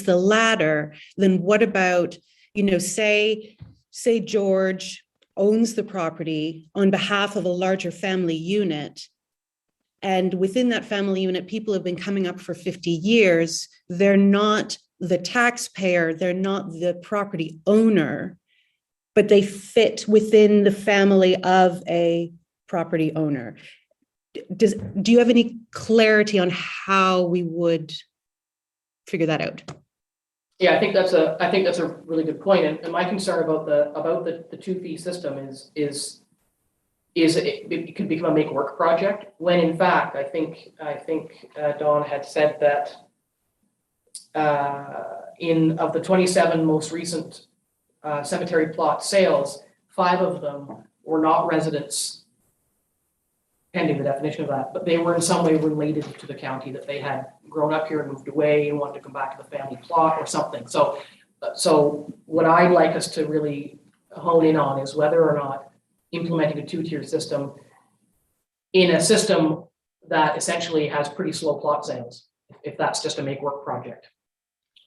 Speaker 4: the latter, then what about, say George owns the property on behalf of a larger family unit, and within that family unit, people have been coming up for 50 years. They're not the taxpayer, they're not the property owner, but they fit within the family of a property owner. Do you have any clarity on how we would figure that out?
Speaker 1: Yeah, I think that's a really good point. And my concern about the 2-fee system is it could become a make work project, when in fact I think Dawn had said that of the 27 most recent cemetery plot sales, 5 of them were not residents, pending the definition of that, but they were in some way related to the county, that they had grown up here and moved away and wanted to come back to the family plot or something. So what I'd like us to really hone in on is whether or not implementing a 2-tier system in a system that essentially has pretty slow plot sales, if that's just a make work project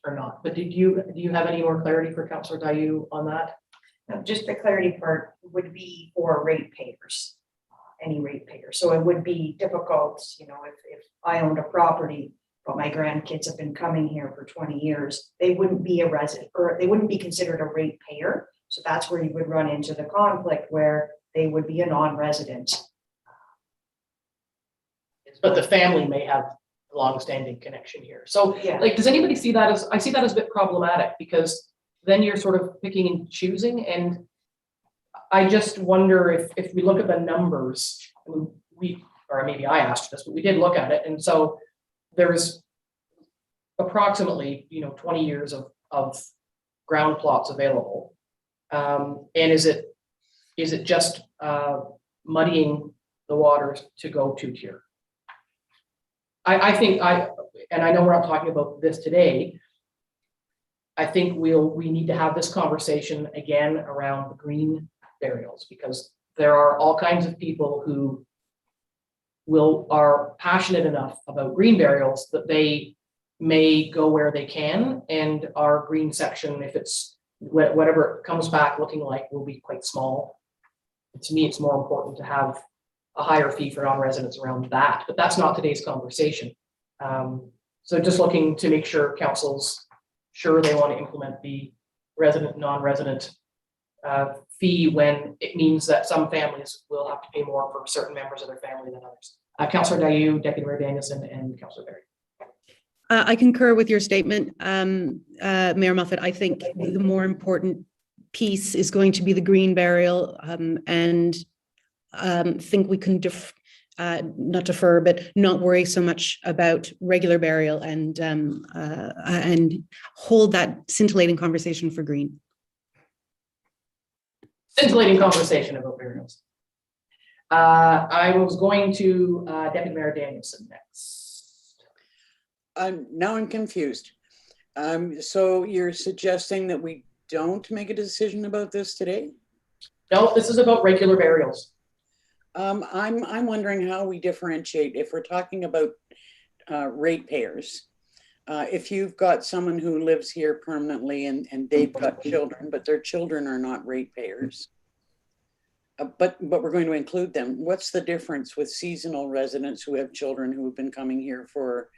Speaker 1: or not. But do you have any more clarity for Councillor Dayu on that?
Speaker 2: No, just the clarity part would be for ratepayers, any ratepayer. So it would be difficult, you know, if I owned a property, but my grandkids have been coming here for 20 years, they wouldn't be a resident, or they wouldn't be considered a ratepayer. So that's where you would run into the conflict where they would be a non-resident.
Speaker 1: But the family may have a long-standing connection here. So
Speaker 2: Yeah.
Speaker 1: like, does anybody see that as, I see that as a bit problematic, because then you're sort of picking and choosing. And I just wonder if we look at the numbers, or maybe I asked this, but we did look at it. And so there's approximately, 20 years of ground plots available. And is it just muddying the waters to go 2-tier? I think and I know we're not talking about this today. I think we need to have this conversation again around the green burials, because there are all kinds of people who are passionate enough about green burials that they may go where they can, and our green section, if it's whatever it comes back looking like, will be quite small. To me, it's more important to have a higher fee for non-residents around that, but that's not today's conversation. So just looking to make sure council's sure they want to implement the resident, non-resident fee when it means that some families will have to pay more for certain members of their family than others. Councillor Dayu, Deputy Mayor Danielson, and Councillor Berry.
Speaker 4: I concur with your statement, Mayor Moffat. I think the more important piece is going to be the green burial, and think we can not defer, but not worry so much about regular burial, and hold that scintillating conversation for green.
Speaker 1: Scintillating conversation about burials. I was going to Deputy Mayor Danielson next.
Speaker 3: Now I'm confused. So you're suggesting that we don't make a decision about this today?
Speaker 1: No, this is about regular burials.
Speaker 3: I'm wondering how we differentiate if we're talking about ratepayers. If you've got someone who lives here permanently and they've got children, but their children are not ratepayers, but we're going to include them. What's the difference with seasonal residents who have children who have been coming here for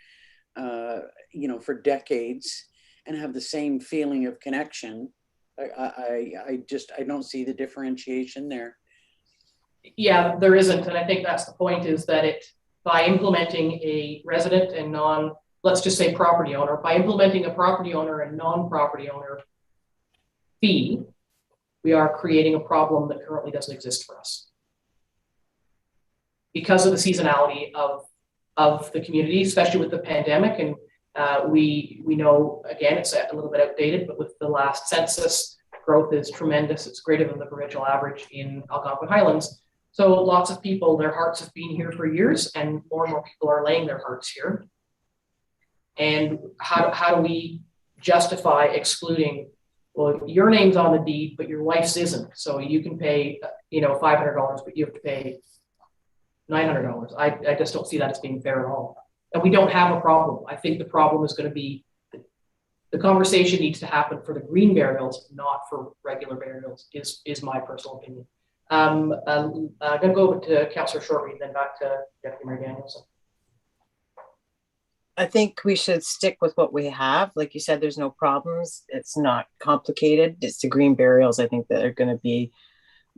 Speaker 3: for decades and have the same feeling of connection? I don't see the differentiation there.
Speaker 1: Yeah, there isn't, and I think that's the point, is that by implementing a resident and let's just say property owner, by implementing a property owner and non-property owner fee, we are creating a problem that currently doesn't exist for us. Because of the seasonality of the community, especially with the pandemic, and we know, again, it's a little bit outdated, but with the last census, growth is tremendous. It's greater than the provincial average in Algonquin Highlands. So lots of people, their hearts have been here for years, and more people are laying their hearts here. And how do we justify excluding, well, your name's on the deed, but your wife's isn't. So you can pay, $500, but you have to pay $900. I just don't see that as being fair at all. And we don't have a problem. I think the problem is going to be, the conversation needs to happen for the green burials, not for regular burials, is my personal opinion. I'm going to go over to Councillor Shortreed, then back to Deputy Mayor Danielson.
Speaker 8: I think we should stick with what we have. Like you said, there's no problems. It's not complicated. It's the green burials, I think, that are going to be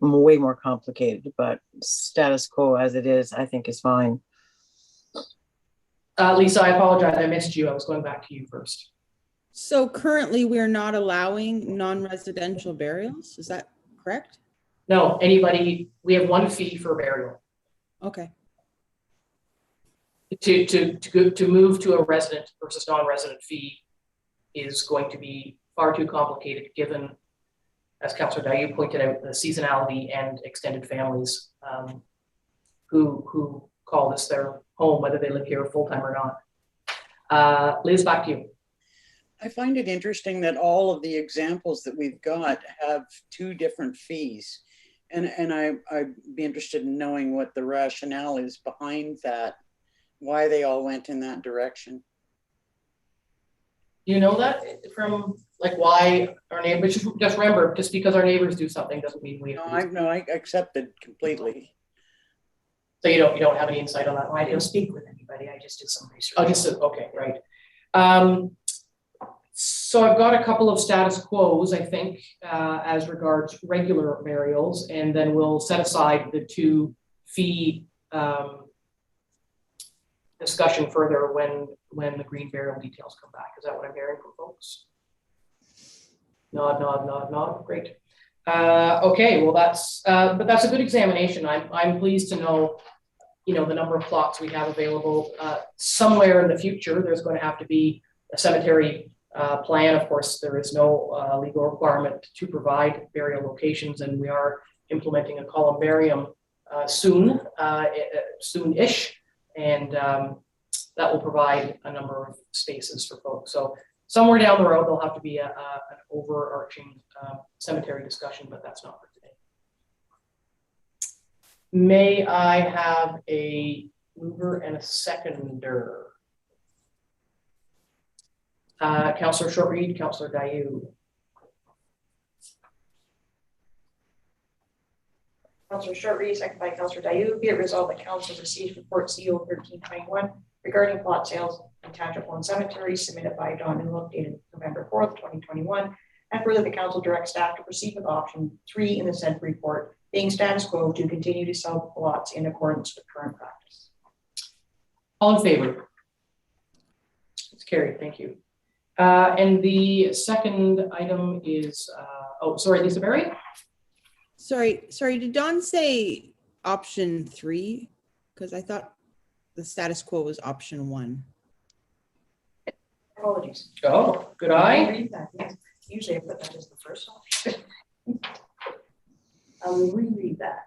Speaker 8: way more complicated, but status quo as it is, I think is fine.
Speaker 1: Lisa, I apologize. I missed you. I was going back to you first.
Speaker 6: So currently we're not allowing non-residential burials. Is that correct?
Speaker 1: No, we have one fee for burial.
Speaker 6: Okay.
Speaker 1: To move to a resident versus non-resident fee is going to be far too complicated given, as Councillor Dayu pointed out, the seasonality and extended families who call this their home, whether they live here full-time or not. Liz, back to you.
Speaker 3: I find it interesting that all of the examples that we've got have 2 different fees. And I'd be interested in knowing what the rationale is behind that, why they all went in that direction.
Speaker 1: Do you know that from like why our neighbors, just remember, just because our neighbors do something doesn't mean we have to do
Speaker 3: No, I accept it completely.
Speaker 1: So you don't have any insight on that?
Speaker 2: I didn't speak with anybody, I just did some research.
Speaker 1: Oh, just, okay, right. So I've got a couple of status quos, I think, as regards regular burials, and then we'll set aside the 2 fee discussion further when the green burial details come back. Is that what I'm hearing from folks? Nod, nod, nod, nod. Great. Okay, well but that's a good examination. I'm pleased to know, you know, the number of plots we have available. Somewhere in the future, there's going to have to be a cemetery plan. Of course, there is no legal requirement to provide burial locations, and we are implementing a columbarium soon-ish, and that will provide a number of spaces for folks. So somewhere down the road, there'll have to be an overarching cemetery discussion, but that's not for today. May I have a mover and a seconder? Councillor Short-Reed, Councillor Dayu.
Speaker 2: Councillor Short-Reed, second by Councillor Dayu. Be it resolved that Council received report CO 1321 regarding plot sales in Township Lawn Cemetery submitted by Don Newell dated November 4th, 2021. And further, the Council directs staff to proceed with option 3 in the said report, being status quo to continue to sell plots in accordance with current practice.
Speaker 1: All in favor? It's carried. Thank you. And the second item is, oh, sorry, Lisa Berry.
Speaker 6: Sorry, did Don say option 3? Because I thought the status quo was option 1.
Speaker 2: Apologies.
Speaker 1: Oh, good eye.
Speaker 2: Read that, yes. Usually I put that as the first option. I will reread that.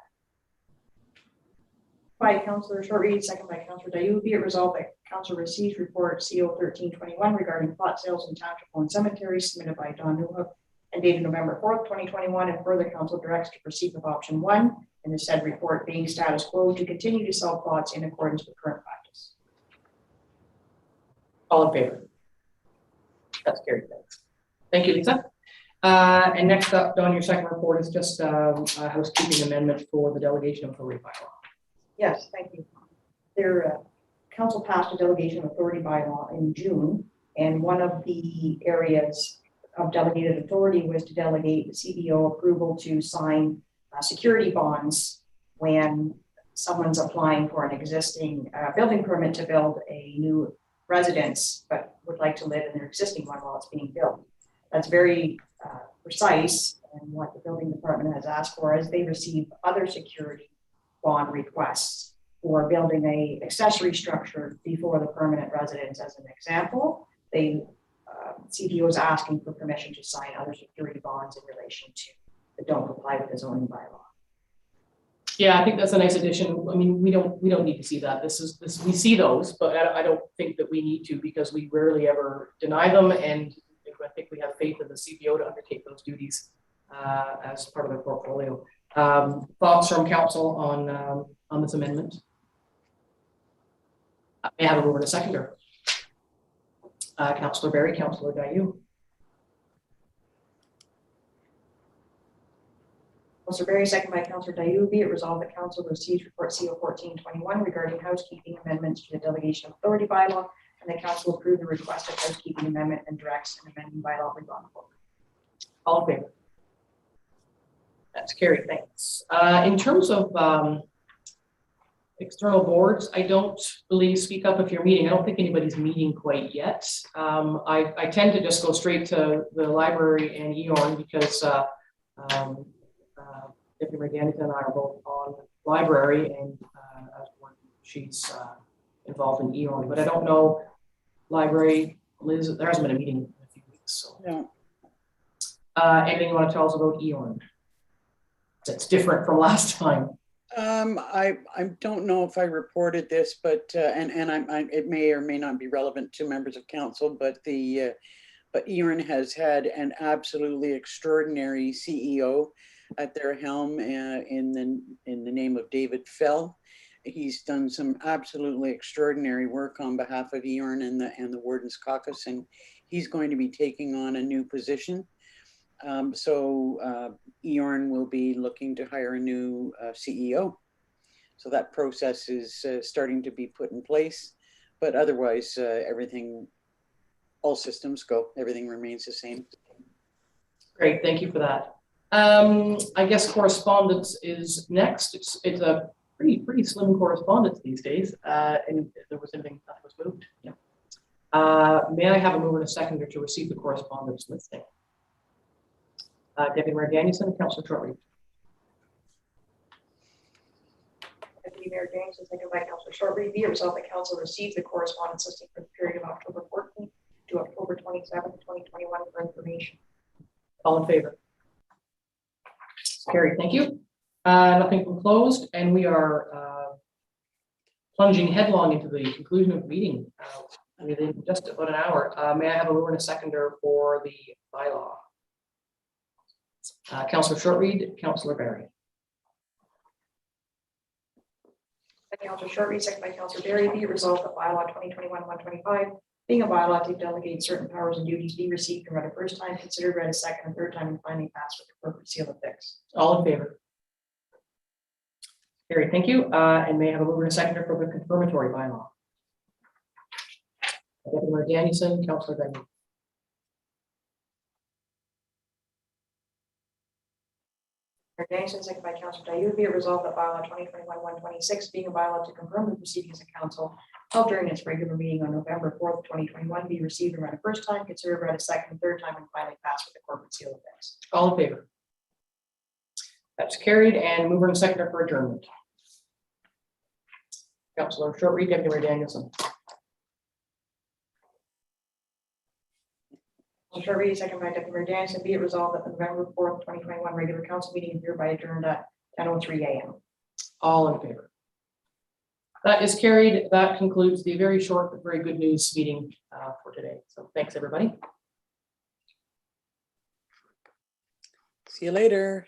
Speaker 2: By Councillor Short-Reed, second by Councillor Dayu. Be it resolved that Council receives report CO 1321 regarding plot sales in Township Lawn Cemetery submitted by Don Newell and dated November 4th, 2021, and further Council directs to proceed with option 1 in the said report, being status quo to continue to sell plots in accordance with current practice.
Speaker 1: All in favor? That's carried. Thanks. Thank you, Lisa. And next up, Don, your second report is just a housekeeping amendment for the delegation of authority bylaw.
Speaker 2: Yes, thank you. Their council passed a delegation of authority bylaw in June, and one of the areas of delegated authority was to delegate the CBO approval to sign security bonds when someone's applying for an existing building permit to build a new residence, but would like to live in their existing one while it's being built. That's very precise, and what the building department has asked for as they receive other security bond requests for building a accessory structure before the permanent residence. As an example, they CBO is asking for permission to sign other security bonds in relation to that don't comply with the zoning bylaw.
Speaker 1: Yeah, I think that's a nice addition. I mean, we don't need to see that. We see those, but I don't think that we need to, because we rarely ever deny them, and I think we have faith in the CBO to undertake those duties as part of their portfolio. Thoughts from council on this amendment? May I have a word a seconder? Councillor Berry, Councillor Dayu.
Speaker 2: Councillor Berry, second by Councillor Dayu. Be it resolved that Council receives report CO 1421 regarding housekeeping amendments to the delegation of authority bylaw, and the Council approve the requested housekeeping amendment and directs an amending bylaw be brought forward.
Speaker 1: All in favor? That's carried. Thanks. In terms of external boards, I don't believe, speak up if you're meeting. I don't think anybody's meeting quite yet. I tend to just go straight to the library and EORN because Deputy Mayor Dannington and I are both on library, and as one, she's involved in EORN. But I don't know, library, Liz, there hasn't been a meeting in a few weeks. So,
Speaker 3: No.
Speaker 1: anything you want to tell us about EORN? That's different from last time.
Speaker 3: I don't know if I reported this, but it may or may not be relevant to members of council, but EORN has had an absolutely extraordinary CEO at their helm in the name of David Fell. He's done some absolutely extraordinary work on behalf of EORN and the Wardens Caucus, and he's going to be taking on a new position. EORN will be looking to hire a new CEO. So that process is starting to be put in place, but otherwise everything, all systems go, everything remains the same.
Speaker 1: Great, thank you for that. I guess correspondence is next. It's a pretty slim correspondence these days, and if there was anything that was moved. Yeah. May I have a mover and a seconder to receive the correspondence listing? Deputy Mayor Danielson, Councillor Shortley.
Speaker 2: Deputy Mayor Danielson, second by Councillor Shortley. Be it resolved that council receives the correspondence listing for the period of October 14th to October 27th, 2021 for information.
Speaker 1: All in favor? Carried, thank you. Nothing from closed, and we are plunging headlong into the conclusion of the meeting within just about an hour. May I have a mover and a seconder for the bylaw? Councillor Shortreed, Councillor Barry.
Speaker 2: Councillor Shortreed, second by Councillor Barry. Be it resolved that bylaw 2021-125, being a bylaw to delegate certain powers and duties, be received and read a first time, considered read a second and third time, and finally passed with the appropriate seal affixed.
Speaker 1: All in favor? Carried, thank you. And may I have a mover and a seconder for the confirmatory bylaw? Deputy Mayor Danielson, Councillor Benny.
Speaker 2: Mayor Danielson, second by Councillor Tayoub. Be it resolved that bylaw 2021-126, being a bylaw to confirm the proceedings of council held during its regular meeting on November 4th, 2021, be received and read a first time, considered read a second and third time, and finally passed with the corporate seal affixed.
Speaker 1: All in favor? That's carried, and mover and seconder for adjournment. Councillor Shortreed, Deputy Mayor Danielson.
Speaker 2: Shortreed, second by Deputy Mayor Danielson. Be it resolved that the November 4th, 2021 regular council meeting is hereby adjourned at 10:03 a.m.
Speaker 1: All in favor? That is carried. That concludes the very short but very good news meeting for today. So thanks, everybody.
Speaker 3: See you later.